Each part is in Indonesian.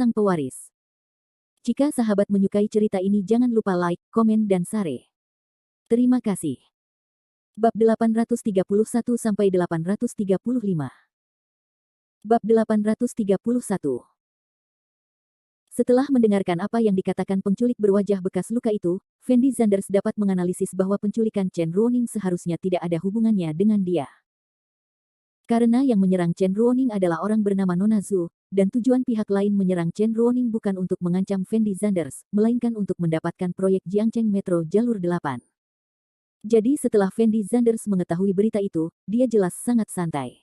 sang pewaris. Jika sahabat menyukai cerita ini jangan lupa like, komen dan share. Terima kasih. Bab 831-835. Bab 831. Setelah mendengarkan apa yang dikatakan penculik berwajah bekas luka itu, Fendi Zanders dapat menganalisis bahwa penculikan Chen Ruoning seharusnya tidak ada hubungannya dengan dia. Karena yang menyerang Chen Ruoning adalah orang bernama Nona Zhu, dan tujuan pihak lain menyerang Chen Ruoning bukan untuk mengancam Fendi Zanders, melainkan untuk mendapatkan proyek Jiangcheng Metro Jalur 8. Jadi setelah Fendi Zanders mengetahui berita itu, dia jelas sangat santai.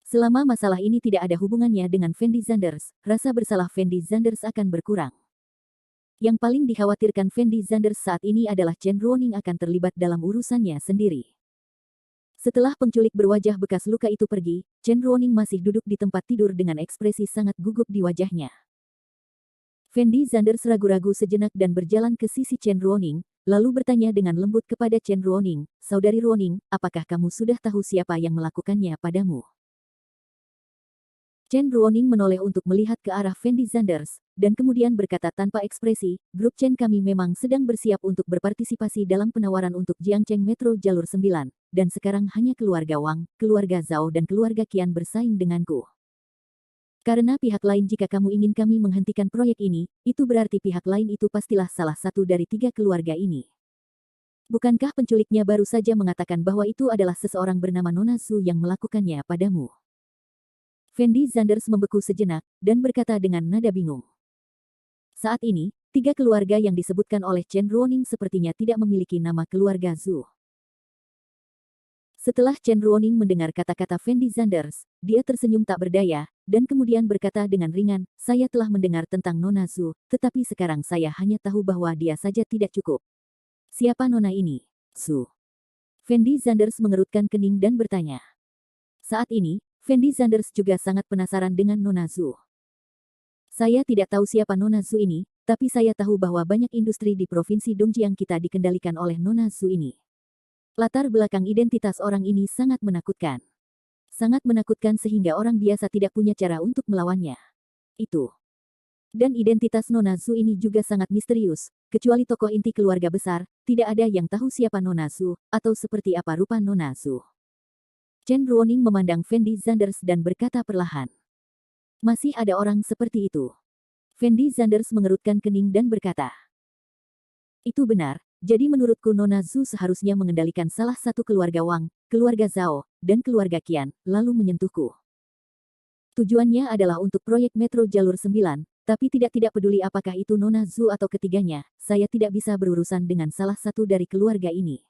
Selama masalah ini tidak ada hubungannya dengan Fendi Zanders, rasa bersalah Fendi Zanders akan berkurang. Yang paling dikhawatirkan Fendi Zanders saat ini adalah Chen Ruoning akan terlibat dalam urusannya sendiri. Setelah penculik berwajah bekas luka itu pergi, Chen Ruoning masih duduk di tempat tidur dengan ekspresi sangat gugup di wajahnya. Fendi Zanders ragu-ragu sejenak dan berjalan ke sisi Chen Ruoning, lalu bertanya dengan lembut kepada Chen Ruoning, "Saudari Ruoning, apakah kamu sudah tahu siapa yang melakukannya padamu?" Chen Ruoning menoleh untuk melihat ke arah Fendi Zanders, dan kemudian berkata tanpa ekspresi, "Grup Chen kami memang sedang bersiap untuk berpartisipasi dalam penawaran untuk Jiangcheng Metro Jalur 9, dan sekarang hanya keluarga Wang, keluarga Zhao dan keluarga Qian bersaing denganku. Karena pihak lain jika kamu ingin kami menghentikan proyek ini, itu berarti pihak lain itu pastilah salah satu dari 3 keluarga ini. Bukankah penculiknya baru saja mengatakan bahwa itu adalah seseorang bernama Nona Zhu yang melakukannya padamu?" Fendi Zanders membeku sejenak, dan berkata dengan nada bingung. Saat ini, 3 keluarga yang disebutkan oleh Chen Ruoning sepertinya tidak memiliki nama keluarga Zhu. Setelah Chen Ruoning mendengar kata-kata Fendi Zanders, dia tersenyum tak berdaya, dan kemudian berkata dengan ringan, "Saya telah mendengar tentang Nona Zhu, tetapi sekarang saya hanya tahu bahwa dia saja tidak cukup. Siapa Nona ini?" "Zhu." Fendi Zanders mengerutkan kening dan bertanya. Saat ini, Fendi Zanders juga sangat penasaran dengan Nona Zhu. "Saya tidak tahu siapa Nona Zhu ini, tapi saya tahu bahwa banyak industri di Provinsi Dongjiang kita dikendalikan oleh Nona Zhu ini. Latar belakang identitas orang ini sangat menakutkan. Sangat menakutkan sehingga orang biasa tidak punya cara untuk melawannya. Itu. Dan identitas Nona Zhu ini juga sangat misterius, kecuali tokoh inti keluarga besar, tidak ada yang tahu siapa Nona Zhu, atau seperti apa rupa Nona Zhu." Chen Ruoning memandang Fendi Zanders dan berkata perlahan. "Masih ada orang seperti itu?" Fendi Zanders mengerutkan kening dan berkata. "Itu benar, jadi menurutku Nona Zhu seharusnya mengendalikan salah satu keluarga Wang, keluarga Zhao, dan keluarga Qian, lalu menyentuhku. Tujuannya adalah untuk proyek Metro Jalur 9, tapi tidak peduli apakah itu Nona Zhu atau ketiganya, saya tidak bisa berurusan dengan salah satu dari keluarga ini.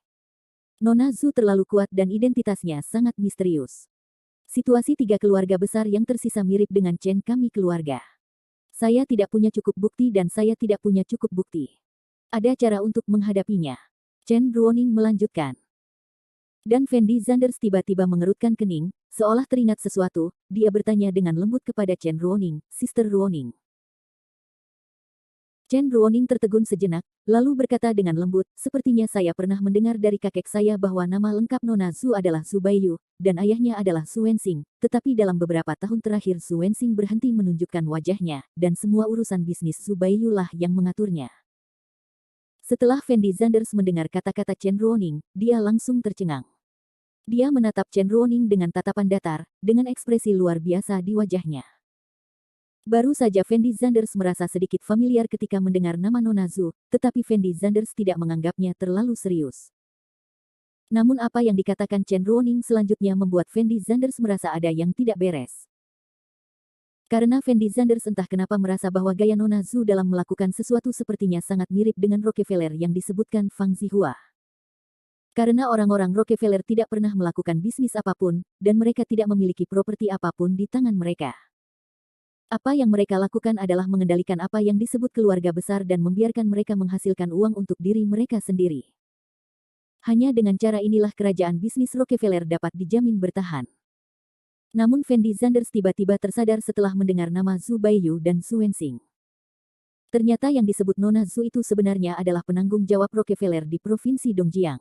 Nona Zhu terlalu kuat dan identitasnya sangat misterius. Situasi 3 keluarga besar yang tersisa mirip dengan Chen kami keluarga. Saya tidak punya cukup bukti dan saya tidak punya cukup bukti. Ada cara untuk menghadapinya." Chen Ruoning melanjutkan. Dan Fendi Zanders tiba-tiba mengerutkan kening, seolah teringat sesuatu, dia bertanya dengan lembut kepada Chen Ruoning, "Sister Ruoning." Chen Ruoning tertegun sejenak, lalu berkata dengan lembut, "Sepertinya saya pernah mendengar dari kakek saya bahwa nama lengkap Nona Zhu adalah Zhu Baiyu, dan ayahnya adalah Su Wenxing, tetapi dalam beberapa tahun terakhir Su Wenxing berhenti menunjukkan wajahnya, dan semua urusan bisnis Zhu Baiyu lah yang mengaturnya." Setelah Fendi Zanders mendengar kata-kata Chen Ruoning, dia langsung tercengang. Dia menatap Chen Ruoning dengan tatapan datar, dengan ekspresi luar biasa di wajahnya. Baru saja Fendi Zanders merasa sedikit familiar ketika mendengar nama Nona Zhu, tetapi Fendi Zanders tidak menganggapnya terlalu serius. Namun apa yang dikatakan Chen Ruoning selanjutnya membuat Fendi Zanders merasa ada yang tidak beres. Karena Fendi Zanders entah kenapa merasa bahwa gaya Nona Zhu dalam melakukan sesuatu sepertinya sangat mirip dengan Rockefeller yang disebutkan Fang Zihua. Karena orang-orang Rockefeller tidak pernah melakukan bisnis apapun, dan mereka tidak memiliki properti apapun di tangan mereka. Apa yang mereka lakukan adalah mengendalikan apa yang disebut keluarga besar dan membiarkan mereka menghasilkan uang untuk diri mereka sendiri. Hanya dengan cara inilah kerajaan bisnis Rockefeller dapat dijamin bertahan. Namun Fendi Zanders tiba-tiba tersadar setelah mendengar nama Zhu Baiyu dan Su Wenxing. Ternyata yang disebut Nona Zhu itu sebenarnya adalah penanggung jawab Rockefeller di Provinsi Dongjiang.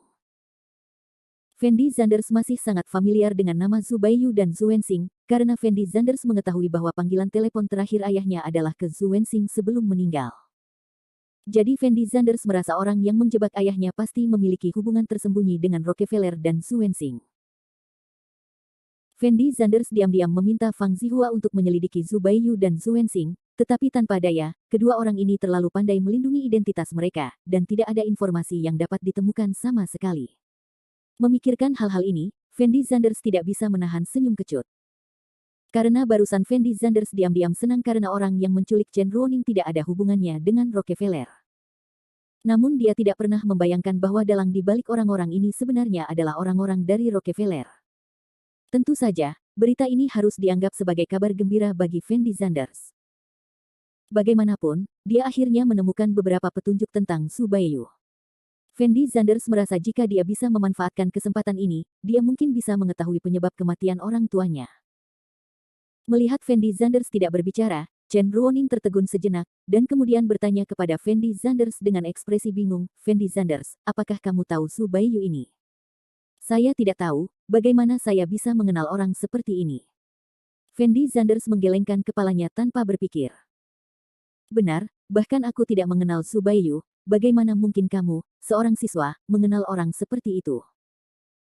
Fendi Zanders masih sangat familiar dengan nama Zhu Baiyu dan Zhu Wenxing, karena Fendi Zanders mengetahui bahwa panggilan telepon terakhir ayahnya adalah ke Zhu Wenxing sebelum meninggal. Jadi Fendi Zanders merasa orang yang menjebak ayahnya pasti memiliki hubungan tersembunyi dengan Rockefeller dan Zhu Wenxing. Fendi Zanders diam-diam meminta Fang Zihua untuk menyelidiki Zhu Baiyu dan Zhu Wenxing, tetapi tanpa daya, kedua orang ini terlalu pandai melindungi identitas mereka, dan tidak ada informasi yang dapat ditemukan sama sekali. Memikirkan hal-hal ini, Fendi Zanders tidak bisa menahan senyum kecut. Karena barusan Fendi Zanders diam-diam senang karena orang yang menculik Chen Ruoning tidak ada hubungannya dengan Rockefeller. Namun dia tidak pernah membayangkan bahwa dalang di balik orang-orang ini sebenarnya adalah orang-orang dari Rockefeller. Tentu saja, berita ini harus dianggap sebagai kabar gembira bagi Fendi Zanders. Bagaimanapun, dia akhirnya menemukan beberapa petunjuk tentang Zhu Baiyu. Fendi Zanders merasa jika dia bisa memanfaatkan kesempatan ini, dia mungkin bisa mengetahui penyebab kematian orang tuanya. Melihat Fendi Zanders tidak berbicara, Chen Ruoning tertegun sejenak, dan kemudian bertanya kepada Fendi Zanders dengan ekspresi bingung, "Fendi Zanders, apakah kamu tahu Zhu Baiyu ini?" "Saya tidak tahu, bagaimana saya bisa mengenal orang seperti ini?" Fendi Zanders menggelengkan kepalanya tanpa berpikir. "Benar, bahkan aku tidak mengenal Zhu Baiyu. Bagaimana mungkin kamu, seorang siswa, mengenal orang seperti itu?"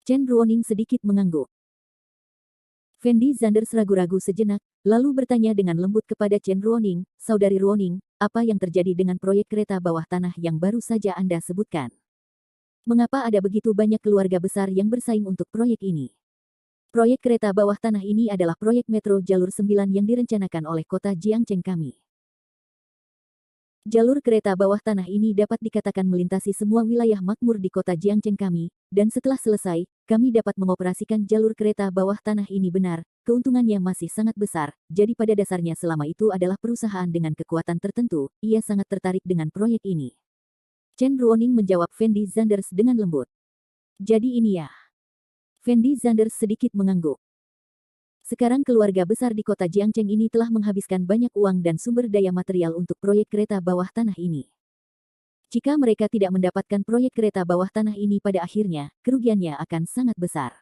Chen Ruoning sedikit mengangguk. Fendi Zanders ragu-ragu sejenak, lalu bertanya dengan lembut kepada Chen Ruoning, "Saudari Ruoning, apa yang terjadi dengan proyek kereta bawah tanah yang baru saja Anda sebutkan? Mengapa ada begitu banyak keluarga besar yang bersaing untuk proyek ini?" "Proyek kereta bawah tanah ini adalah proyek metro jalur 9 yang direncanakan oleh kota Jiangcheng kami. Jalur kereta bawah tanah ini dapat dikatakan melintasi semua wilayah makmur di kota Jiangcheng kami, dan setelah selesai, kami dapat mengoperasikan jalur kereta bawah tanah ini benar, keuntungannya masih sangat besar, jadi pada dasarnya selama itu adalah perusahaan dengan kekuatan tertentu, ia sangat tertarik dengan proyek ini." Chen Ruoning menjawab Fendi Zanders dengan lembut. "Jadi ini ya." Fendi Zanders sedikit mengangguk. Sekarang keluarga besar di kota Jiangcheng ini telah menghabiskan banyak uang dan sumber daya material untuk proyek kereta bawah tanah ini. Jika mereka tidak mendapatkan proyek kereta bawah tanah ini pada akhirnya, kerugiannya akan sangat besar.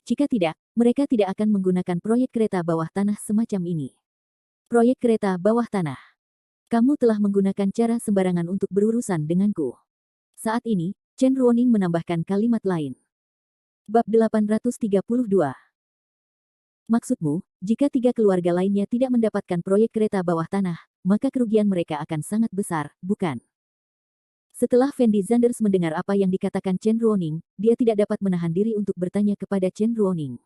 Jika tidak, mereka tidak akan menggunakan proyek kereta bawah tanah semacam ini. Proyek kereta bawah tanah. Kamu telah menggunakan cara sembarangan untuk berurusan denganku. Saat ini, Chen Ruoning menambahkan kalimat lain. Bab 832. Maksudmu, jika 3 keluarga lainnya tidak mendapatkan proyek kereta bawah tanah, maka kerugian mereka akan sangat besar, bukan? Setelah Fendi Zanders mendengar apa yang dikatakan Chen Ruoning, dia tidak dapat menahan diri untuk bertanya kepada Chen Ruoning.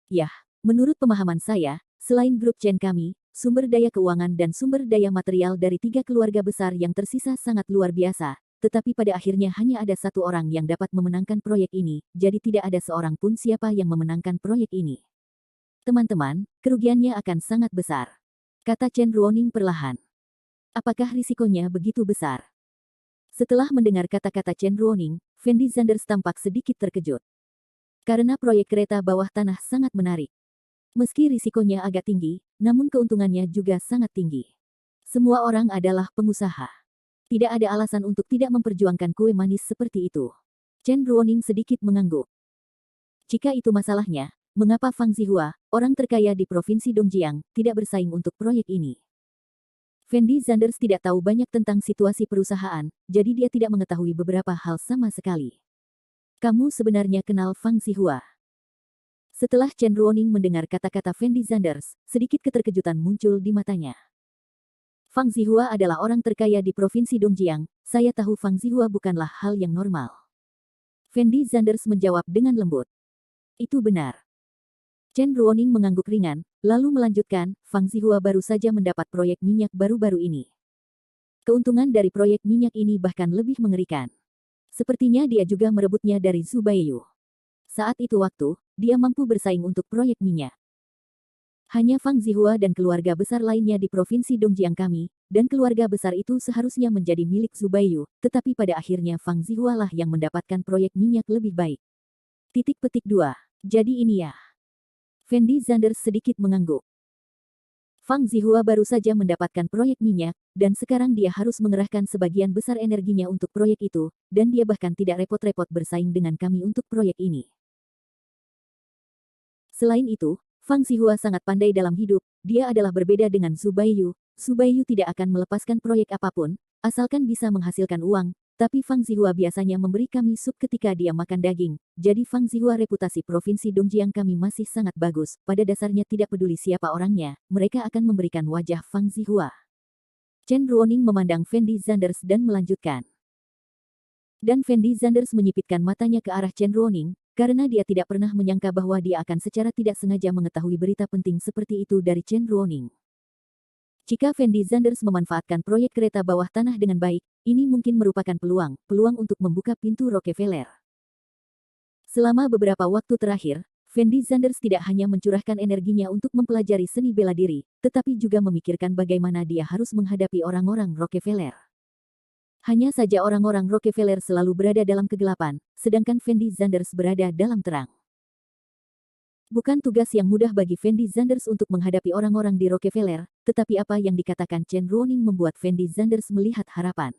"Yah, menurut pemahaman saya, selain grup Chen kami, sumber daya keuangan dan sumber daya material dari 3 keluarga besar yang tersisa sangat luar biasa. Tetapi pada akhirnya hanya ada satu orang yang dapat memenangkan proyek ini, jadi tidak ada seorang pun siapa yang memenangkan proyek ini. Teman-teman, kerugiannya akan sangat besar," kata Chen Ruoning perlahan. "Apakah risikonya begitu besar?" Setelah mendengar kata-kata Chen Ruoning, Fendi Zanders tampak sedikit terkejut. Karena proyek kereta bawah tanah sangat menarik. Meski risikonya agak tinggi, namun keuntungannya juga sangat tinggi. Semua orang adalah pengusaha. Tidak ada alasan untuk tidak memperjuangkan kue manis seperti itu. Chen Ruoning sedikit mengangguk. Jika itu masalahnya, mengapa Fang Zihua, orang terkaya di provinsi Dongjiang, tidak bersaing untuk proyek ini? Fendi Zanders tidak tahu banyak tentang situasi perusahaan, jadi dia tidak mengetahui beberapa hal sama sekali. "Kamu sebenarnya kenal Fang Zihua?" Setelah Chen Ruoning mendengar kata-kata Fendi Zanders, sedikit keterkejutan muncul di matanya. "Fang Zihua adalah orang terkaya di provinsi Dongjiang, saya tahu Fang Zihua bukanlah hal yang normal." Fendi Zanders menjawab dengan lembut. "Itu benar." Chen Ruoning mengangguk ringan, lalu melanjutkan, "Fang Zihua baru saja mendapat proyek minyak baru-baru ini. Keuntungan dari proyek minyak ini bahkan lebih mengerikan. Sepertinya dia juga merebutnya dari Zhu Baiyu. Saat itu waktu, dia mampu bersaing untuk proyek minyak. Hanya Fang Zihua dan keluarga besar lainnya di provinsi Dongjiang kami, dan keluarga besar itu seharusnya menjadi milik Zhu Baiyu, tetapi pada akhirnya Fang Zihua lah yang mendapatkan proyek minyak lebih baik." Titik petik 2. Jadi ini ya. Fendi Zanders sedikit mengangguk. Fang Zihua baru saja mendapatkan proyek minyak, dan sekarang dia harus mengerahkan sebagian besar energinya untuk proyek itu, dan dia bahkan tidak repot-repot bersaing dengan kami untuk proyek ini. Selain itu, Fang Zihua sangat pandai dalam hidup, dia adalah berbeda dengan Zhu Baiyu. Zhu Baiyu tidak akan melepaskan proyek apapun, asalkan bisa menghasilkan uang, tapi Fang Zihua biasanya memberi kami sup ketika dia makan daging, jadi Fang Zihua reputasi Provinsi Dongjiang kami masih sangat bagus, pada dasarnya tidak peduli siapa orangnya, mereka akan memberikan wajah Fang Zihua. Chen Ruoning memandang Fendi Zanders dan melanjutkan. Dan Fendi Zanders menyipitkan matanya ke arah Chen Ruoning, karena dia tidak pernah menyangka bahwa dia akan secara tidak sengaja mengetahui berita penting seperti itu dari Chen Ruoning. Jika Fendi Zanders memanfaatkan proyek kereta bawah tanah dengan baik, ini mungkin merupakan peluang untuk membuka pintu Rockefeller. Selama beberapa waktu terakhir, Fendi Zanders tidak hanya mencurahkan energinya untuk mempelajari seni bela diri, tetapi juga memikirkan bagaimana dia harus menghadapi orang-orang Rockefeller. Hanya saja orang-orang Rockefeller selalu berada dalam kegelapan, sedangkan Fendi Zanders berada dalam terang. Bukan tugas yang mudah bagi Fendi Zanders untuk menghadapi orang-orang di Rockefeller, tetapi apa yang dikatakan Chen Ruoning membuat Fendi Zanders melihat harapan.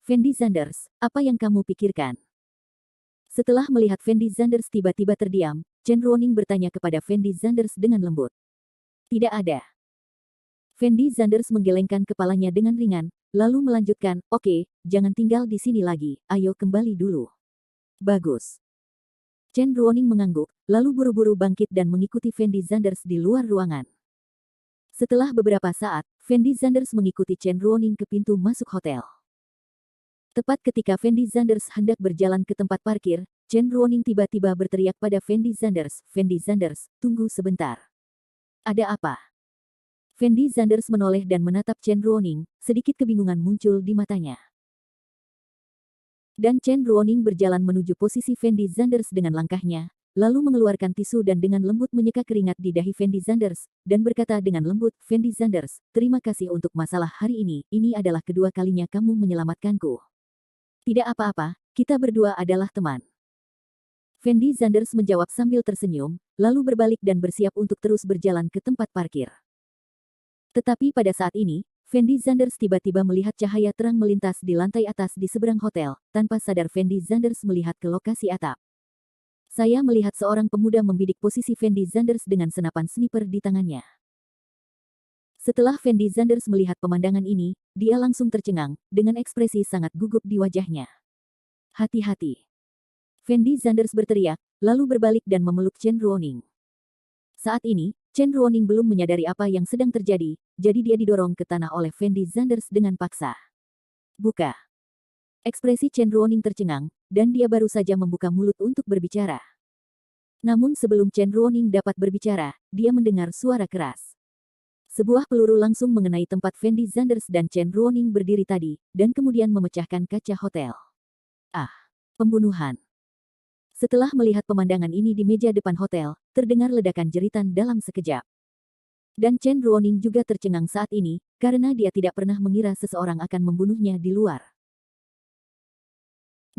Fendi Zanders, apa yang kamu pikirkan? Setelah melihat Fendi Zanders tiba-tiba terdiam, Chen Ruoning bertanya kepada Fendi Zanders dengan lembut. Tidak ada. Fendi Zanders menggelengkan kepalanya dengan ringan, lalu melanjutkan, oke, jangan tinggal di sini lagi, ayo kembali dulu. Bagus. Chen Ruoning mengangguk, lalu buru-buru bangkit dan mengikuti Fendi Zanders di luar ruangan. Setelah beberapa saat, Fendi Zanders mengikuti Chen Ruoning ke pintu masuk hotel. Tepat ketika Fendi Zanders hendak berjalan ke tempat parkir, Chen Ruoning tiba-tiba berteriak pada Fendi Zanders, "Fendi Zanders, tunggu sebentar." Ada apa? Fendi Zanders menoleh dan menatap Chen Ruoning, sedikit kebingungan muncul di matanya. Dan Chen Ruoning berjalan menuju posisi Fendi Zanders dengan langkahnya, lalu mengeluarkan tisu dan dengan lembut menyeka keringat di dahi Fendi Zanders, dan berkata dengan lembut, "Fendi Zanders, terima kasih untuk masalah hari ini adalah kedua kalinya kamu menyelamatkanku." Tidak apa-apa, kita berdua adalah teman. Fendi Zanders menjawab sambil tersenyum, lalu berbalik dan bersiap untuk terus berjalan ke tempat parkir. Tetapi pada saat ini, Fendi Zanders tiba-tiba melihat cahaya terang melintas di lantai atas di seberang hotel. Tanpa sadar Fendi Zanders melihat ke lokasi atap. Saya melihat seorang pemuda membidik posisi Fendi Zanders dengan senapan sniper di tangannya. Setelah Fendi Zanders melihat pemandangan ini, dia langsung tercengang, dengan ekspresi sangat gugup di wajahnya. Hati-hati. Fendi Zanders berteriak, lalu berbalik dan memeluk Chen Ruoning. Saat ini, Chen Ruoning belum menyadari apa yang sedang terjadi, jadi dia didorong ke tanah oleh Fendi Zanders dengan paksa. Buka. Ekspresi Chen Ruoning tercengang, dan dia baru saja membuka mulut untuk berbicara. Namun sebelum Chen Ruoning dapat berbicara, dia mendengar suara keras. Sebuah peluru langsung mengenai tempat Fendi Zanders dan Chen Ruoning berdiri tadi, dan kemudian memecahkan kaca hotel. Ah, pembunuhan. Setelah melihat pemandangan ini di meja depan hotel, terdengar ledakan jeritan dalam sekejap. Dan Chen Ruoning juga tercengang saat ini, karena dia tidak pernah mengira seseorang akan membunuhnya di luar.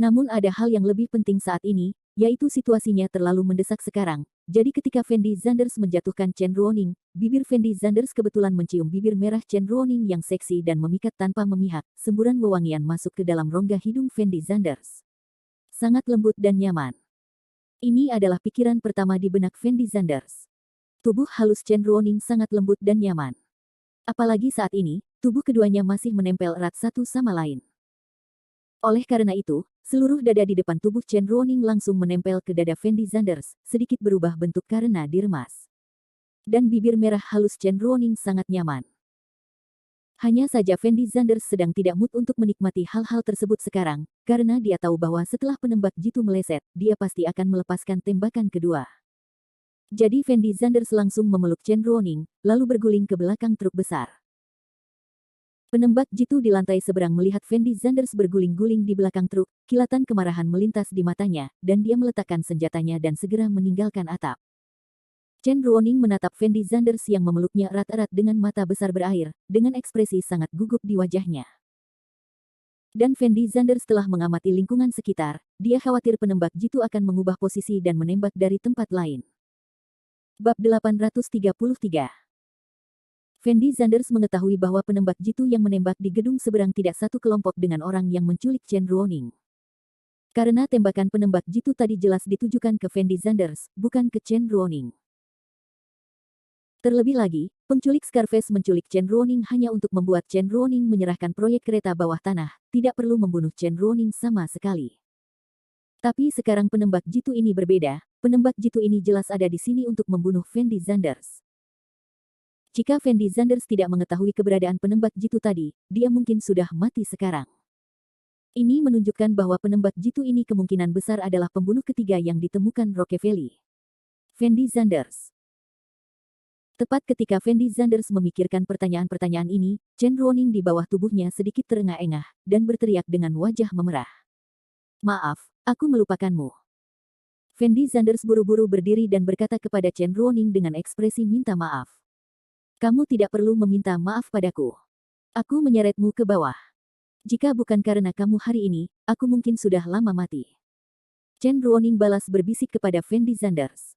Namun ada hal yang lebih penting saat ini, yaitu situasinya terlalu mendesak sekarang. Jadi ketika Fendi Zanders menjatuhkan Chen Ruoning, bibir Fendi Zanders kebetulan mencium bibir merah Chen Ruoning yang seksi dan memikat tanpa memihak. Semburan wewangian masuk ke dalam rongga hidung Fendi Zanders. Sangat lembut dan nyaman. Ini adalah pikiran pertama di benak Fendi Zanders. Tubuh halus Chen Ruoning sangat lembut dan nyaman. Apalagi saat ini, tubuh keduanya masih menempel erat satu sama lain. Oleh karena itu, seluruh dada di depan tubuh Chen Ruoning langsung menempel ke dada Fendi Zanders, sedikit berubah bentuk karena diremas. Dan bibir merah halus Chen Ruoning sangat nyaman. Hanya saja Fendi Zanders sedang tidak mood untuk menikmati hal-hal tersebut sekarang, karena dia tahu bahwa setelah penembak jitu meleset, dia pasti akan melepaskan tembakan kedua. Jadi Fendi Zanders langsung memeluk Chen Ruoning, lalu berguling ke belakang truk besar. Penembak jitu di lantai seberang melihat Fendi Zanders berguling-guling di belakang truk, kilatan kemarahan melintas di matanya, dan dia meletakkan senjatanya dan segera meninggalkan atap. Chen Ruoning menatap Fendi Zanders yang memeluknya erat-erat dengan mata besar berair, dengan ekspresi sangat gugup di wajahnya. Dan Fendi Zanders telah mengamati lingkungan sekitar, dia khawatir penembak jitu akan mengubah posisi dan menembak dari tempat lain. Bab 833 Fendi Zanders mengetahui bahwa penembak jitu yang menembak di gedung seberang tidak satu kelompok dengan orang yang menculik Chen Ruoning. Karena tembakan penembak jitu tadi jelas ditujukan ke Fendi Zanders, bukan ke Chen Ruoning. Terlebih lagi, penculik Scarface menculik Chen Ruoning hanya untuk membuat Chen Ruoning menyerahkan proyek kereta bawah tanah, tidak perlu membunuh Chen Ruoning sama sekali. Tapi sekarang penembak jitu ini berbeda, penembak jitu ini jelas ada di sini untuk membunuh Fendi Zanders. Jika Fendi Zanders tidak mengetahui keberadaan penembak jitu tadi, dia mungkin sudah mati sekarang. Ini menunjukkan bahwa penembak jitu ini kemungkinan besar adalah pembunuh ketiga yang ditemukan Rockefeller. Fendi Zanders. Tepat ketika Fendi Zanders memikirkan pertanyaan-pertanyaan ini, Chen Ruoning di bawah tubuhnya sedikit terengah-engah, dan berteriak dengan wajah memerah. Maaf, aku melupakanmu. Fendi Zanders buru-buru berdiri dan berkata kepada Chen Ruoning dengan ekspresi minta maaf. Kamu tidak perlu meminta maaf padaku. Aku menyeretmu ke bawah. Jika bukan karena kamu hari ini, aku mungkin sudah lama mati. Chen Ruoning balas berbisik kepada Fendi Zanders.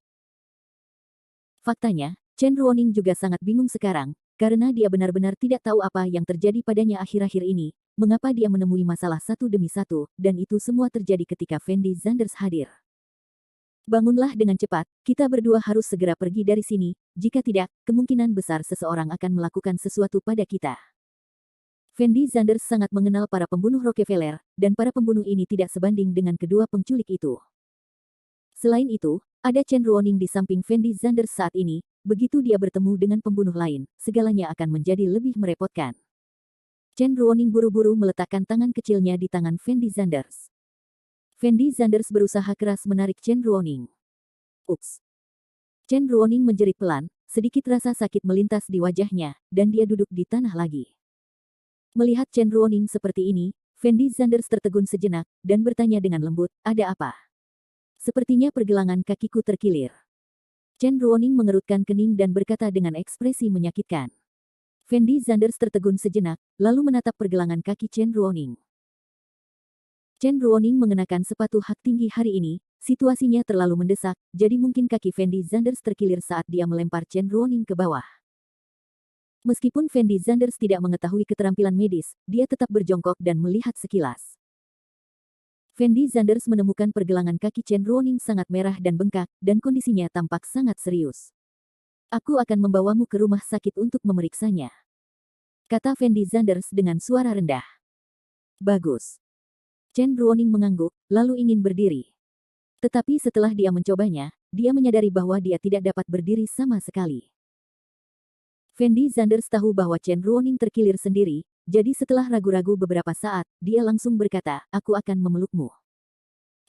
Faktanya, Chen Ruoning juga sangat bingung sekarang, karena dia benar-benar tidak tahu apa yang terjadi padanya akhir-akhir ini, mengapa dia menemui masalah satu demi satu, dan itu semua terjadi ketika Fendi Zanders hadir. Bangunlah dengan cepat, kita berdua harus segera pergi dari sini, jika tidak, kemungkinan besar seseorang akan melakukan sesuatu pada kita. Fendi Zanders sangat mengenal para pembunuh Rockefeller, dan para pembunuh ini tidak sebanding dengan kedua penculik itu. Selain itu, ada Chen Ruoning di samping Fendi Zanders saat ini, begitu dia bertemu dengan pembunuh lain, segalanya akan menjadi lebih merepotkan. Chen Ruoning buru-buru meletakkan tangan kecilnya di tangan Fendi Zanders. Fendi Zanders berusaha keras menarik Chen Ruoning. Ups. Chen Ruoning menjerit pelan, sedikit rasa sakit melintas di wajahnya, dan dia duduk di tanah lagi. Melihat Chen Ruoning seperti ini, Fendi Zanders tertegun sejenak, dan bertanya dengan lembut, ada apa? Sepertinya pergelangan kakiku terkilir. Chen Ruoning mengerutkan kening dan berkata dengan ekspresi menyakitkan. Fendi Zanders tertegun sejenak, lalu menatap pergelangan kaki Chen Ruoning. Chen Ruoning mengenakan sepatu hak tinggi hari ini, situasinya terlalu mendesak, jadi mungkin kaki Fendi Zanders terkilir saat dia melempar Chen Ruoning ke bawah. Meskipun Fendi Zanders tidak mengetahui keterampilan medis, dia tetap berjongkok dan melihat sekilas. Fendi Zanders menemukan pergelangan kaki Chen Ruoning sangat merah dan bengkak, dan kondisinya tampak sangat serius. Aku akan membawamu ke rumah sakit untuk memeriksanya, kata Fendi Zanders dengan suara rendah. Bagus. Chen Ruoning mengangguk, lalu ingin berdiri. Tetapi setelah dia mencobanya, dia menyadari bahwa dia tidak dapat berdiri sama sekali. Fendi Zanders tahu bahwa Chen Ruoning terkilir sendiri, jadi setelah ragu-ragu beberapa saat, dia langsung berkata, aku akan memelukmu.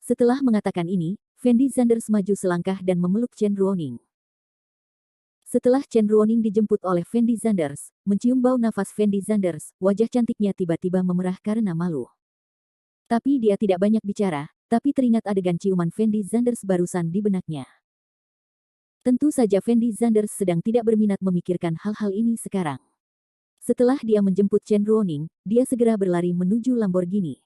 Setelah mengatakan ini, Fendi Zanders maju selangkah dan memeluk Chen Ruoning. Setelah Chen Ruoning dijemput oleh Fendi Zanders, mencium bau nafas Fendi Zanders, wajah cantiknya tiba-tiba memerah karena malu. Tapi dia tidak banyak bicara, tapi teringat adegan ciuman Fendi Zanders barusan di benaknya. Tentu saja Fendi Zanders sedang tidak berminat memikirkan hal-hal ini sekarang. Setelah dia menjemput Chen Ruoning, dia segera berlari menuju Lamborghini.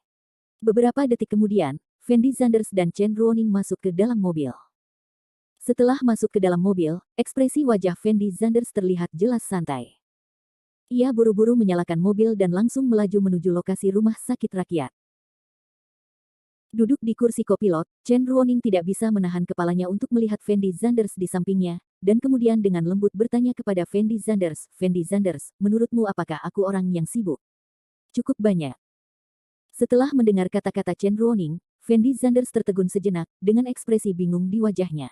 Beberapa detik kemudian, Fendi Zanders dan Chen Ruoning masuk ke dalam mobil. Setelah masuk ke dalam mobil, ekspresi wajah Fendi Zanders terlihat jelas santai. Ia buru-buru menyalakan mobil dan langsung melaju menuju lokasi rumah sakit rakyat. Duduk di kursi kopilot, Chen Ruoning tidak bisa menahan kepalanya untuk melihat Fendi Zanders di sampingnya, dan kemudian dengan lembut bertanya kepada Fendi Zanders, Fendi Zanders, menurutmu apakah aku orang yang sibuk? Cukup banyak. Setelah mendengar kata-kata Chen Ruoning, Fendi Zanders tertegun sejenak, dengan ekspresi bingung di wajahnya.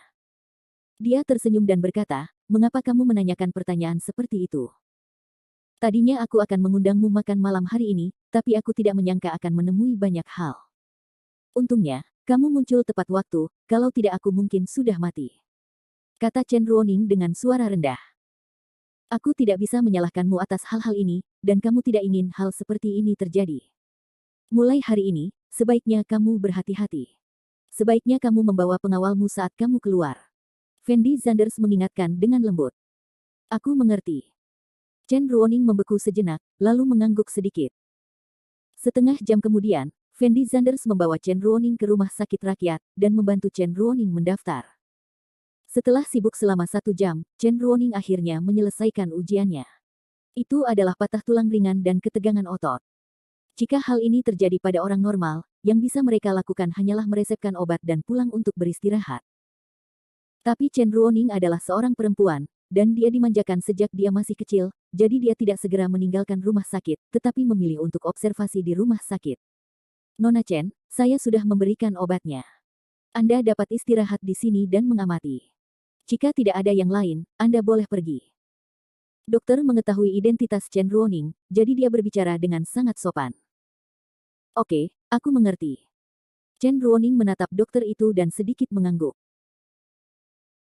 Dia tersenyum dan berkata, mengapa kamu menanyakan pertanyaan seperti itu? Tadinya aku akan mengundangmu makan malam hari ini, tapi aku tidak menyangka akan menemui banyak hal. Untungnya, kamu muncul tepat waktu, kalau tidak aku mungkin sudah mati. Kata Chen Ruoning dengan suara rendah. Aku tidak bisa menyalahkanmu atas hal-hal ini, dan kamu tidak ingin hal seperti ini terjadi. Mulai hari ini, sebaiknya kamu berhati-hati. Sebaiknya kamu membawa pengawalmu saat kamu keluar. Fendi Zanders mengingatkan dengan lembut. Aku mengerti. Chen Ruoning membeku sejenak, lalu mengangguk sedikit. Setengah jam kemudian, Fendi Zanders membawa Chen Ruoning ke rumah sakit rakyat, dan membantu Chen Ruoning mendaftar. Setelah sibuk selama 1 jam, Chen Ruoning akhirnya menyelesaikan ujiannya. Itu adalah patah tulang ringan dan ketegangan otot. Jika hal ini terjadi pada orang normal, yang bisa mereka lakukan hanyalah meresepkan obat dan pulang untuk beristirahat. Tapi Chen Ruoning adalah seorang perempuan, dan dia dimanjakan sejak dia masih kecil, jadi dia tidak segera meninggalkan rumah sakit, tetapi memilih untuk observasi di rumah sakit. Nona Chen, saya sudah memberikan obatnya. Anda dapat istirahat di sini dan mengamati. Jika tidak ada yang lain, Anda boleh pergi. Dokter mengetahui identitas Chen Ruoning, jadi dia berbicara dengan sangat sopan. Oke, aku mengerti. Chen Ruoning menatap dokter itu dan sedikit mengangguk.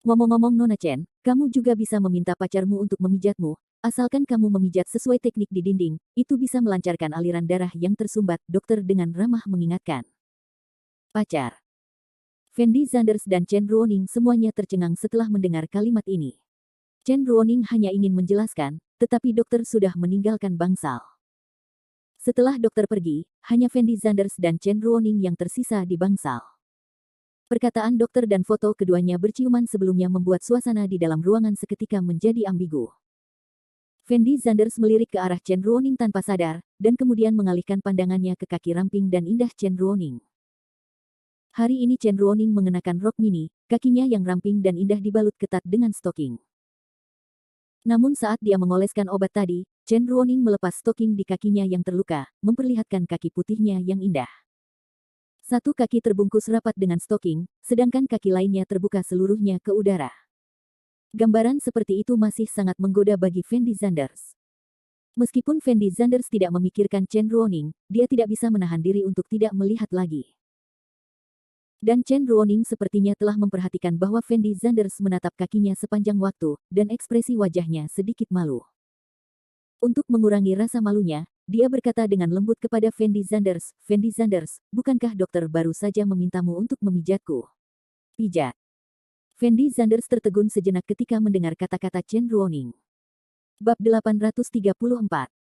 Ngomong-ngomong Nona Chen, kamu juga bisa meminta pacarmu untuk memijatmu, asalkan kamu memijat sesuai teknik di dinding, itu bisa melancarkan aliran darah yang tersumbat, dokter dengan ramah mengingatkan. Pacar. Fendi Zanders dan Chen Ruoning semuanya tercengang setelah mendengar kalimat ini. Chen Ruoning hanya ingin menjelaskan, tetapi dokter sudah meninggalkan bangsal. Setelah dokter pergi, hanya Fendi Zanders dan Chen Ruoning yang tersisa di bangsal. Perkataan dokter dan foto keduanya berciuman sebelumnya membuat suasana di dalam ruangan seketika menjadi ambigu. Fendi Zanders melirik ke arah Chen Ruoning tanpa sadar, dan kemudian mengalihkan pandangannya ke kaki ramping dan indah Chen Ruoning. Hari ini Chen Ruoning mengenakan rok mini, kakinya yang ramping dan indah dibalut ketat dengan stoking. Namun saat dia mengoleskan obat tadi, Chen Ruoning melepas stoking di kakinya yang terluka, memperlihatkan kaki putihnya yang indah. Satu kaki terbungkus rapat dengan stoking, sedangkan kaki lainnya terbuka seluruhnya ke udara. Gambaran seperti itu masih sangat menggoda bagi Fendi Zanders. Meskipun Fendi Zanders tidak memikirkan Chen Ruoning, dia tidak bisa menahan diri untuk tidak melihat lagi. Dan Chen Ruoning sepertinya telah memperhatikan bahwa Fendi Zanders menatap kakinya sepanjang waktu, dan ekspresi wajahnya sedikit malu. Untuk mengurangi rasa malunya, dia berkata dengan lembut kepada Fendi Zanders, "Fendi Zanders, bukankah dokter baru saja memintamu untuk memijatku?" Pijat. Fendi Zanders tertegun sejenak ketika mendengar kata-kata Chen Ruoning. Bab 834.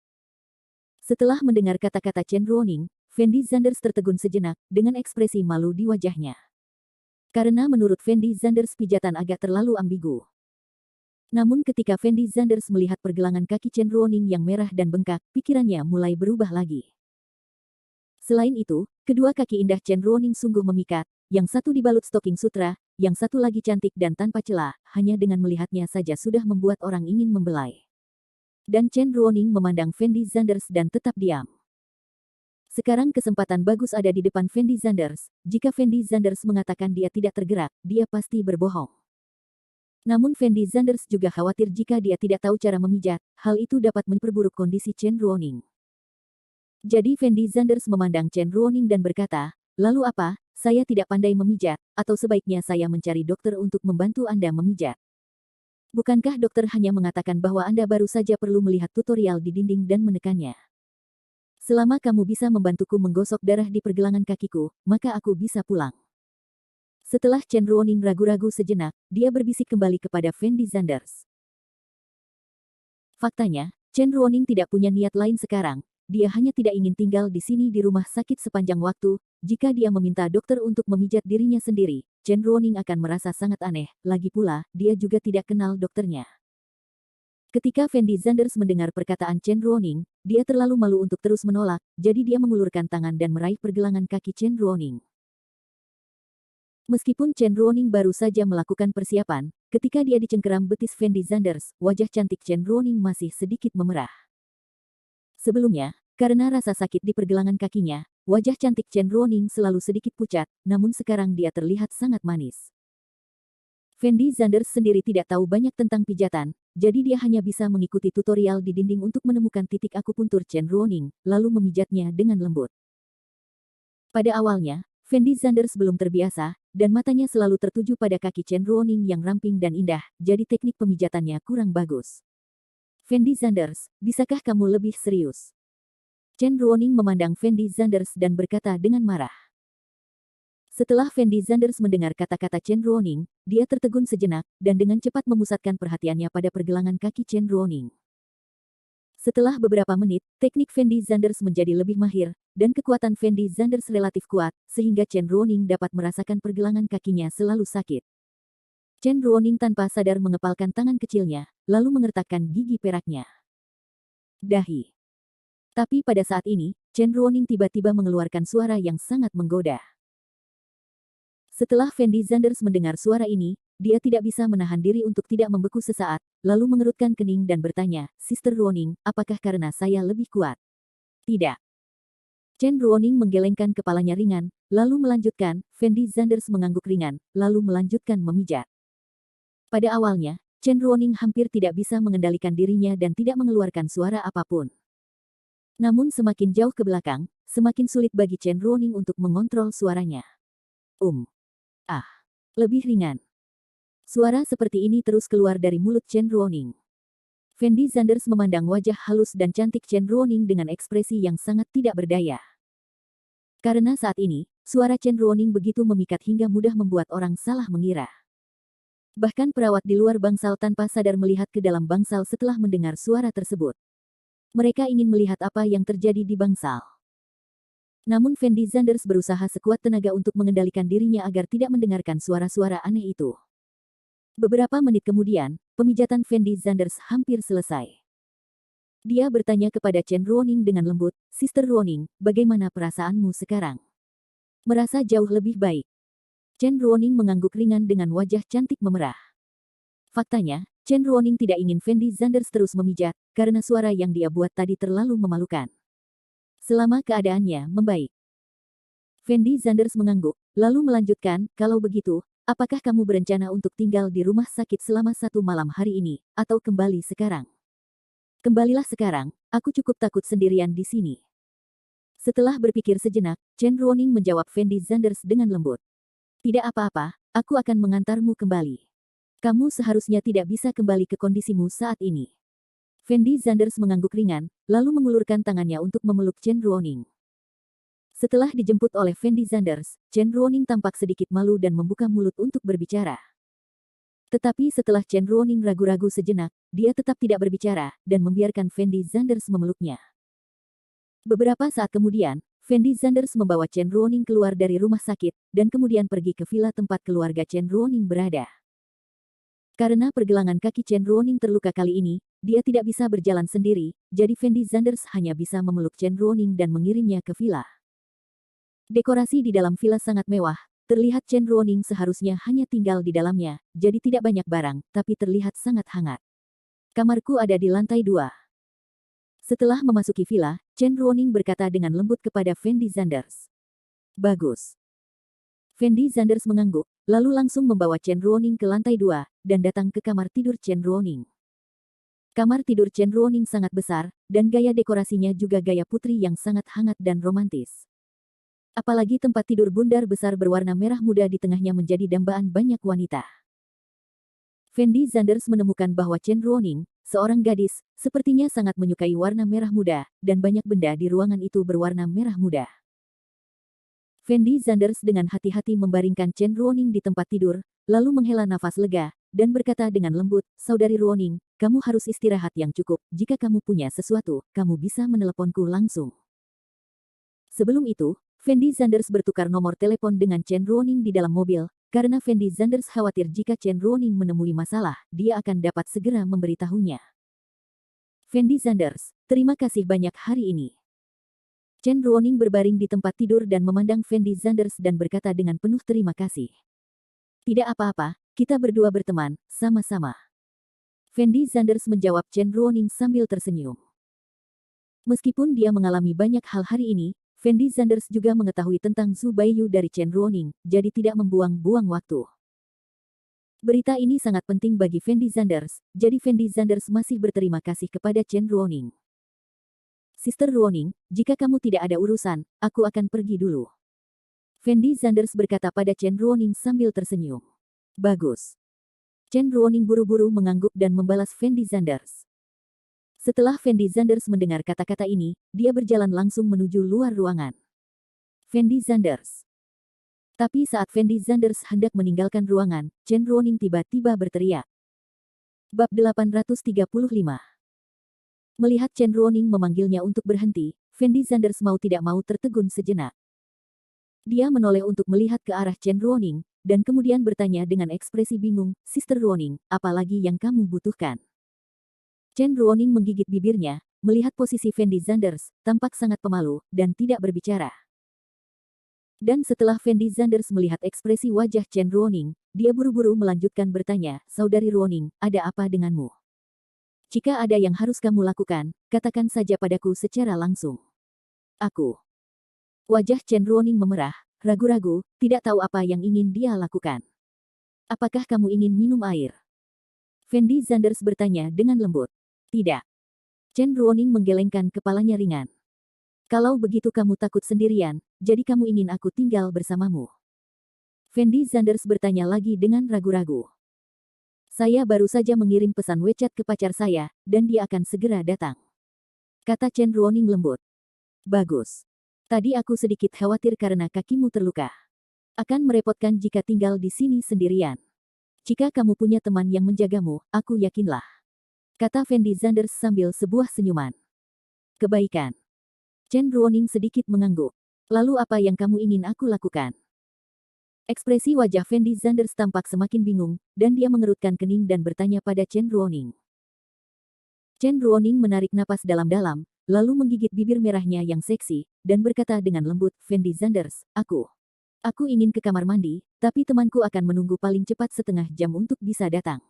Setelah mendengar kata-kata Chen Ruoning, Fendi Zanders tertegun sejenak, dengan ekspresi malu di wajahnya. Karena menurut Fendi Zanders pijatan agak terlalu ambigu. Namun ketika Fendi Zanders melihat pergelangan kaki Chen Ruoning yang merah dan bengkak, pikirannya mulai berubah lagi. Selain itu, kedua kaki indah Chen Ruoning sungguh memikat, yang satu dibalut stoking sutra, yang satu lagi cantik dan tanpa celah, hanya dengan melihatnya saja sudah membuat orang ingin membelai. Dan Chen Ruoning memandang Fendi Zanders dan tetap diam. Sekarang kesempatan bagus ada di depan Fendi Zanders, jika Fendi Zanders mengatakan dia tidak tergerak, dia pasti berbohong. Namun Fendi Zanders juga khawatir jika dia tidak tahu cara memijat, hal itu dapat memperburuk kondisi Chen Ruoning. Jadi Fendi Zanders memandang Chen Ruoning dan berkata, "Lalu apa, saya tidak pandai memijat, atau sebaiknya saya mencari dokter untuk membantu Anda memijat? Bukankah dokter hanya mengatakan bahwa Anda baru saja perlu melihat tutorial di dinding dan menekannya? Selama kamu bisa membantuku menggosok darah di pergelangan kakiku, maka aku bisa pulang." Setelah Chen Ruoning ragu-ragu sejenak, dia berbisik kembali kepada Fendi Zanders. Faktanya, Chen Ruoning tidak punya niat lain sekarang, dia hanya tidak ingin tinggal di sini di rumah sakit sepanjang waktu, jika dia meminta dokter untuk memijat dirinya sendiri, Chen Ruoning akan merasa sangat aneh, lagi pula, dia juga tidak kenal dokternya. Ketika Fendi Zanders mendengar perkataan Chen Ruoning, dia terlalu malu untuk terus menolak, jadi dia mengulurkan tangan dan meraih pergelangan kaki Chen Ruoning. Meskipun Chen Ruoning baru saja melakukan persiapan, ketika dia dicengkeram betis Fendi Zanders, wajah cantik Chen Ruoning masih sedikit memerah. Sebelumnya, karena rasa sakit di pergelangan kakinya, wajah cantik Chen Ruoning selalu sedikit pucat, namun sekarang dia terlihat sangat manis. Fendi Zanders sendiri tidak tahu banyak tentang pijatan, jadi dia hanya bisa mengikuti tutorial di dinding untuk menemukan titik akupuntur Chen Ruoning, lalu memijatnya dengan lembut. Pada awalnya, Fendi Zanders belum terbiasa, dan matanya selalu tertuju pada kaki Chen Ruoning yang ramping dan indah, jadi teknik pemijatannya kurang bagus. "Fendi Zanders, bisakah kamu lebih serius?" Chen Ruoning memandang Fendi Zanders dan berkata dengan marah. Setelah Fendi Zanders mendengar kata-kata Chen Ruoning, dia tertegun sejenak, dan dengan cepat memusatkan perhatiannya pada pergelangan kaki Chen Ruoning. Setelah beberapa menit, teknik Fendi Zanders menjadi lebih mahir, dan kekuatan Fendi Zanders relatif kuat, sehingga Chen Ruoning dapat merasakan pergelangan kakinya selalu sakit. Chen Ruoning tanpa sadar mengepalkan tangan kecilnya, lalu mengertakkan gigi peraknya. Dahi. Tapi pada saat ini, Chen Ruoning tiba-tiba mengeluarkan suara yang sangat menggoda. Setelah Fendi Zanders mendengar suara ini, dia tidak bisa menahan diri untuk tidak membeku sesaat, lalu mengerutkan kening dan bertanya, Sister Ruoning, apakah karena saya lebih kuat? Tidak. Chen Ruoning menggelengkan kepalanya ringan, lalu melanjutkan, Fendi Zanders mengangguk ringan, lalu melanjutkan memijat. Pada awalnya, Chen Ruoning hampir tidak bisa mengendalikan dirinya dan tidak mengeluarkan suara apapun. Namun semakin jauh ke belakang, semakin sulit bagi Chen Ruoning untuk mengontrol suaranya. Ah, lebih ringan. Suara seperti ini terus keluar dari mulut Chen Ruoning. Fendi Zanders memandang wajah halus dan cantik Chen Ruoning dengan ekspresi yang sangat tidak berdaya. Karena saat ini, suara Chen Ruoning begitu memikat hingga mudah membuat orang salah mengira. Bahkan perawat di luar bangsal tanpa sadar melihat ke dalam bangsal setelah mendengar suara tersebut. Mereka ingin melihat apa yang terjadi di bangsal. Namun Fendi Zanders berusaha sekuat tenaga untuk mengendalikan dirinya agar tidak mendengarkan suara-suara aneh itu. Beberapa menit kemudian, pemijatan Fendi Zanders hampir selesai. Dia bertanya kepada Chen Ruoning dengan lembut, Sister Ruoning, bagaimana perasaanmu sekarang? Merasa jauh lebih baik. Chen Ruoning mengangguk ringan dengan wajah cantik memerah. Faktanya, Chen Ruoning tidak ingin Fendi Zanders terus memijat, karena suara yang dia buat tadi terlalu memalukan. Selama keadaannya membaik. Fendi Zanders mengangguk, lalu melanjutkan, kalau begitu, apakah kamu berencana untuk tinggal di rumah sakit selama 1 malam hari ini, atau kembali sekarang? Kembalilah sekarang, aku cukup takut sendirian di sini. Setelah berpikir sejenak, Chen Ruoning menjawab Fendi Zanders dengan lembut. Tidak apa-apa, aku akan mengantarmu kembali. Kamu seharusnya tidak bisa kembali ke kondisimu saat ini. Fendi Zanders mengangguk ringan, lalu mengulurkan tangannya untuk memeluk Chen Ruoning. Setelah dijemput oleh Fendi Zanders, Chen Ruoning tampak sedikit malu dan membuka mulut untuk berbicara. Tetapi setelah Chen Ruoning ragu-ragu sejenak, dia tetap tidak berbicara, dan membiarkan Fendi Zanders memeluknya. Beberapa saat kemudian, Fendi Zanders membawa Chen Ruoning keluar dari rumah sakit, dan kemudian pergi ke villa tempat keluarga Chen Ruoning berada. Karena pergelangan kaki Chen Ruoning terluka kali ini, dia tidak bisa berjalan sendiri, jadi Fendi Zanders hanya bisa memeluk Chen Ruoning dan mengirimnya ke villa. Dekorasi di dalam villa sangat mewah, terlihat Chen Ruoning seharusnya hanya tinggal di dalamnya, jadi tidak banyak barang, tapi terlihat sangat hangat. Kamarku ada di lantai 2. Setelah memasuki villa, Chen Ruoning berkata dengan lembut kepada Fendi Zanders. Bagus. Fendi Zanders mengangguk, lalu langsung membawa Chen Ruoning ke lantai 2, dan datang ke kamar tidur Chen Ruoning. Kamar tidur Chen Ruoning sangat besar, dan gaya dekorasinya juga gaya putri yang sangat hangat dan romantis. Apalagi tempat tidur bundar besar berwarna merah muda di tengahnya menjadi dambaan banyak wanita. Fendi Zanders menemukan bahwa Chen Ruoning, seorang gadis, sepertinya sangat menyukai warna merah muda, dan banyak benda di ruangan itu berwarna merah muda. Fendi Zanders dengan hati-hati membaringkan Chen Ruoning di tempat tidur, lalu menghela nafas lega, dan berkata dengan lembut, Saudari Ruoning, kamu harus istirahat yang cukup, jika kamu punya sesuatu, kamu bisa meneleponku langsung. Sebelum itu, Fendi Zanders bertukar nomor telepon dengan Chen Ruoning di dalam mobil, karena Fendi Zanders khawatir jika Chen Ruoning menemui masalah, dia akan dapat segera memberitahunya. Fendi Zanders, terima kasih banyak hari ini. Chen Ruoning berbaring di tempat tidur dan memandang Fendi Zanders dan berkata dengan penuh terima kasih. Tidak apa-apa, kita berdua berteman, sama-sama. Fendi Zanders menjawab Chen Ruoning sambil tersenyum. Meskipun dia mengalami banyak hal hari ini, Fendi Zanders juga mengetahui tentang Zhu Baiyu dari Chen Ruoning, jadi tidak membuang-buang waktu. Berita ini sangat penting bagi Fendi Zanders, jadi Fendi Zanders masih berterima kasih kepada Chen Ruoning. Sister Ruoning, jika kamu tidak ada urusan, aku akan pergi dulu. Fendi Zanders berkata pada Chen Ruoning sambil tersenyum. Bagus. Chen Ruoning buru-buru mengangguk dan membalas Fendi Zanders. Setelah Fendi Zanders mendengar kata-kata ini, dia berjalan langsung menuju luar ruangan. Fendi Zanders. Tapi saat Fendi Zanders hendak meninggalkan ruangan, Chen Ruoning tiba-tiba berteriak. Bab 835. Melihat Chen Ruoning memanggilnya untuk berhenti, Fendi Zanders mau tidak mau tertegun sejenak. Dia menoleh untuk melihat ke arah Chen Ruoning, dan kemudian bertanya dengan ekspresi bingung, Sister Ruoning, apa lagi yang kamu butuhkan? Chen Ruoning menggigit bibirnya, melihat posisi Fendi Zanders, tampak sangat pemalu, dan tidak berbicara. Dan setelah Fendi Zanders melihat ekspresi wajah Chen Ruoning, dia buru-buru melanjutkan bertanya, "Saudari Ruoning, ada apa denganmu? Jika ada yang harus kamu lakukan, katakan saja padaku secara langsung." "Aku." Wajah Chen Ruoning memerah, ragu-ragu, tidak tahu apa yang ingin dia lakukan. "Apakah kamu ingin minum air?" Fendi Zanders bertanya dengan lembut. "Tidak." Chen Ruoning menggelengkan kepalanya ringan. "Kalau begitu kamu takut sendirian, jadi kamu ingin aku tinggal bersamamu?" Fendi Zanders bertanya lagi dengan ragu-ragu. "Saya baru saja mengirim pesan WeChat ke pacar saya, dan dia akan segera datang," kata Chen Ruoning lembut. "Bagus. Tadi aku sedikit khawatir karena kakimu terluka. Akan merepotkan jika tinggal di sini sendirian. Jika kamu punya teman yang menjagamu, aku yakinlah," kata Fendi Zanders sambil sebuah senyuman. "Kebaikan." Chen Ruoning sedikit mengangguk. "Lalu apa yang kamu ingin aku lakukan?" Ekspresi wajah Fendi Zanders tampak semakin bingung, dan dia mengerutkan kening dan bertanya pada Chen Ruoning. Chen Ruoning menarik napas dalam-dalam, lalu menggigit bibir merahnya yang seksi, dan berkata dengan lembut, "Fendi Zanders, aku ingin ke kamar mandi, tapi temanku akan menunggu paling cepat setengah jam untuk bisa datang."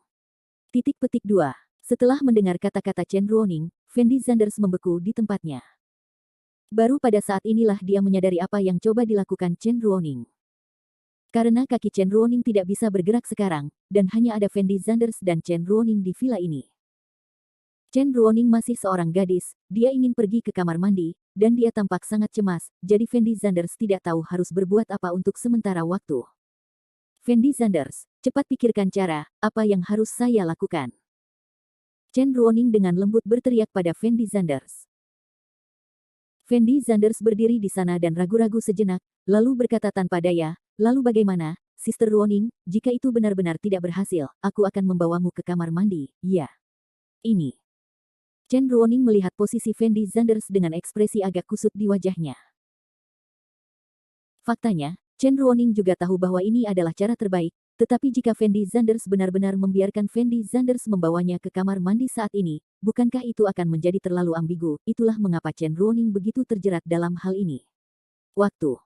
Titik petik 2. Setelah mendengar kata-kata Chen Ruoning, Fendi Zanders membeku di tempatnya. Baru pada saat inilah dia menyadari apa yang coba dilakukan Chen Ruoning. Karena kaki Chen Ruoning tidak bisa bergerak sekarang, dan hanya ada Fendi Zanders dan Chen Ruoning di villa ini. Chen Ruoning masih seorang gadis, dia ingin pergi ke kamar mandi, dan dia tampak sangat cemas, jadi Fendi Zanders tidak tahu harus berbuat apa untuk sementara waktu. "Fendi Zanders, cepat pikirkan cara, apa yang harus saya lakukan?" Chen Ruoning dengan lembut berteriak pada Fendi Zanders. Fendi Zanders berdiri di sana dan ragu-ragu sejenak, lalu berkata tanpa daya, "Lalu bagaimana, Sister Ruoning, jika itu benar-benar tidak berhasil, aku akan membawamu ke kamar mandi, ya." "Ini." Chen Ruoning melihat posisi Fendi Zanders dengan ekspresi agak kusut di wajahnya. Faktanya, Chen Ruoning juga tahu bahwa ini adalah cara terbaik, tetapi jika Fendi Zanders benar-benar membiarkan Fendi Zanders membawanya ke kamar mandi saat ini, bukankah itu akan menjadi terlalu ambigu? Itulah mengapa Chen Ruoning begitu terjerat dalam hal ini. "Waktu."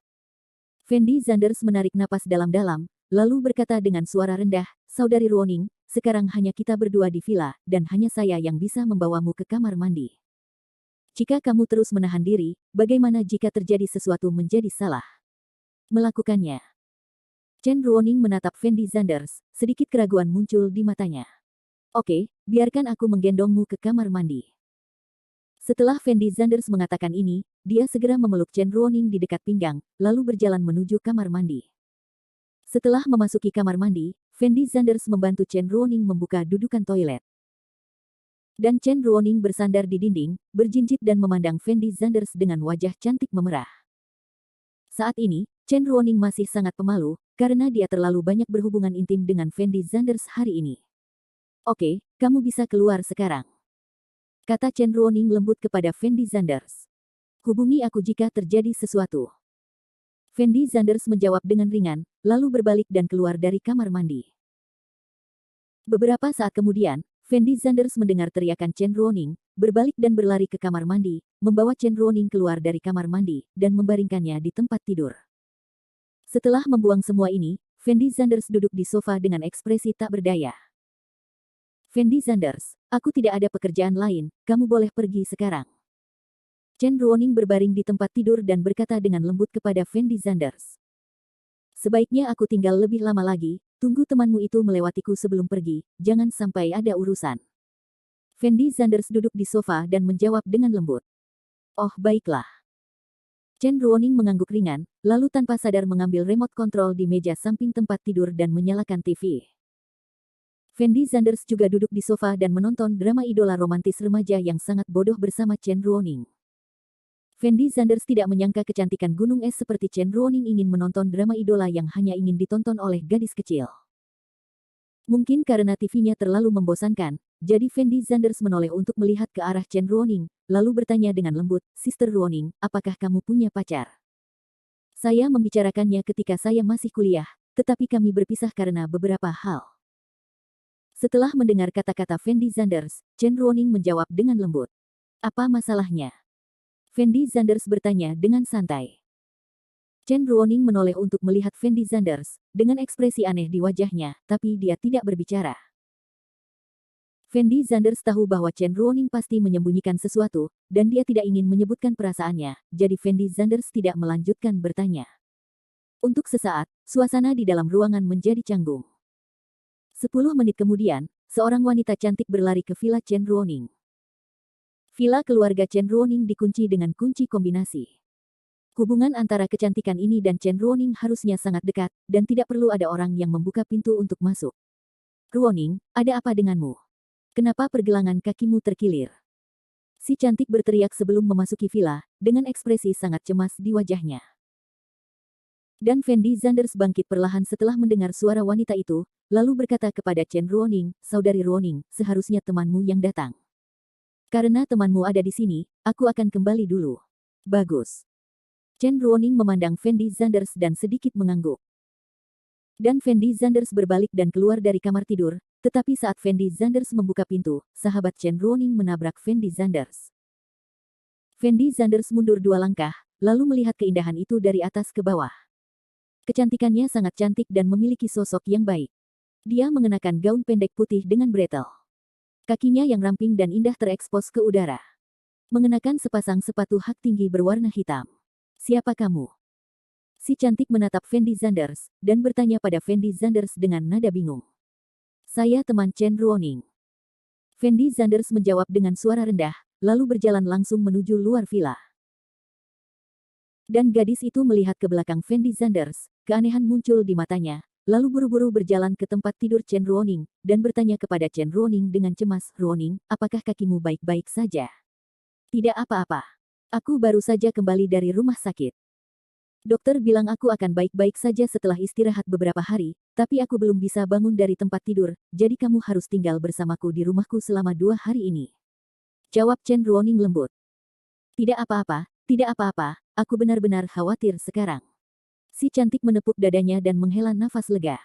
Fendi Zanders menarik napas dalam-dalam, lalu berkata dengan suara rendah, "Saudari Ruoning, sekarang hanya kita berdua di villa, dan hanya saya yang bisa membawamu ke kamar mandi. Jika kamu terus menahan diri, bagaimana jika terjadi sesuatu menjadi salah melakukannya?" Chen Ruoning menatap Fendi Zanders, sedikit keraguan muncul di matanya. "Oke, biarkan aku menggendongmu ke kamar mandi." Setelah Fendi Zanders mengatakan ini, dia segera memeluk Chen Ruoning di dekat pinggang, lalu berjalan menuju kamar mandi. Setelah memasuki kamar mandi, Fendi Zanders membantu Chen Ruoning membuka dudukan toilet. Dan Chen Ruoning bersandar di dinding, berjinjit dan memandang Fendi Zanders dengan wajah cantik memerah. Saat ini, Chen Ruoning masih sangat pemalu, karena dia terlalu banyak berhubungan intim dengan Fendi Zanders hari ini. "Oke, kamu bisa keluar sekarang," kata Chen Ruoning lembut kepada Fendi Zanders. "Hubungi aku jika terjadi sesuatu." Fendi Zanders menjawab dengan ringan, lalu berbalik dan keluar dari kamar mandi. Beberapa saat kemudian, Fendi Zanders mendengar teriakan Chen Ruoning, berbalik dan berlari ke kamar mandi, membawa Chen Ruoning keluar dari kamar mandi, dan membaringkannya di tempat tidur. Setelah membuang semua ini, Fendi Zanders duduk di sofa dengan ekspresi tak berdaya. "Fendi Zanders, aku tidak ada pekerjaan lain, kamu boleh pergi sekarang." Chen Ruoning berbaring di tempat tidur dan berkata dengan lembut kepada Fendi Zanders. "Sebaiknya aku tinggal lebih lama lagi, tunggu temanmu itu melewatiku sebelum pergi, jangan sampai ada urusan." Fendi Zanders duduk di sofa dan menjawab dengan lembut. "Oh baiklah." Chen Ruoning mengangguk ringan, lalu tanpa sadar mengambil remote control di meja samping tempat tidur dan menyalakan TV. Fendi Zanders juga duduk di sofa dan menonton drama idola romantis remaja yang sangat bodoh bersama Chen Ruoning. Fendi Zanders tidak menyangka kecantikan gunung es seperti Chen Ruoning ingin menonton drama idola yang hanya ingin ditonton oleh gadis kecil. Mungkin karena TV-nya terlalu membosankan, jadi Fendi Zanders menoleh untuk melihat ke arah Chen Ruoning, lalu bertanya dengan lembut, "Sister Ruoning, apakah kamu punya pacar?" "Saya membicarakannya ketika saya masih kuliah, tetapi kami berpisah karena beberapa hal." Setelah mendengar kata-kata Fendi Zanders, Chen Ruoning menjawab dengan lembut. Apa masalahnya? Fendi Zanders bertanya dengan santai. Chen Ruoning menoleh untuk melihat Fendi Zanders, dengan ekspresi aneh di wajahnya, tapi dia tidak berbicara. Fendi Zanders tahu bahwa Chen Ruoning pasti menyembunyikan sesuatu, dan dia tidak ingin menyebutkan perasaannya, jadi Fendi Zanders tidak melanjutkan bertanya. Untuk sesaat, suasana di dalam ruangan menjadi canggung. 10 menit kemudian, seorang wanita cantik berlari ke villa Chen Ruoning. Villa keluarga Chen Ruoning dikunci dengan kunci kombinasi. Hubungan antara kecantikan ini dan Chen Ruoning harusnya sangat dekat, dan tidak perlu ada orang yang membuka pintu untuk masuk. Ruoning, ada apa denganmu? Kenapa pergelangan kakimu terkilir? Si cantik berteriak sebelum memasuki villa, dengan ekspresi sangat cemas di wajahnya. Dan Fendi Zanders bangkit perlahan setelah mendengar suara wanita itu, lalu berkata kepada Chen Ruoning, "Saudari Ruoning, seharusnya temanmu yang datang. Karena temanmu ada di sini, aku akan kembali dulu." Bagus. Chen Ruoning memandang Fendi Zanders dan sedikit mengangguk. Dan Fendi Zanders berbalik dan keluar dari kamar tidur, tetapi saat Fendi Zanders membuka pintu, sahabat Chen Ruoning menabrak Fendi Zanders. Fendi Zanders mundur 2 langkah, lalu melihat keindahan itu dari atas ke bawah. Kecantikannya sangat cantik dan memiliki sosok yang baik. Dia mengenakan gaun pendek putih dengan bretel. Kakinya yang ramping dan indah terekspos ke udara. Mengenakan sepasang sepatu hak tinggi berwarna hitam. "Siapa kamu?" Si cantik menatap Fendi Zanders, dan bertanya pada Fendi Zanders dengan nada bingung. "Saya teman Chen Ruoning." Fendi Zanders menjawab dengan suara rendah, lalu berjalan langsung menuju luar villa. Dan gadis itu melihat ke belakang Fendi Zanders, keanehan muncul di matanya, lalu buru-buru berjalan ke tempat tidur Chen Ruoning, dan bertanya kepada Chen Ruoning dengan cemas, "Ruoning, apakah kakimu baik-baik saja?" "Tidak apa-apa. Aku baru saja kembali dari rumah sakit. Dokter bilang aku akan baik-baik saja setelah istirahat beberapa hari, tapi aku belum bisa bangun dari tempat tidur, jadi kamu harus tinggal bersamaku di rumahku selama 2 hari ini." Jawab Chen Ruoning lembut. "Tidak apa-apa, tidak apa-apa, aku benar-benar khawatir sekarang." Si cantik menepuk dadanya dan menghela nafas lega.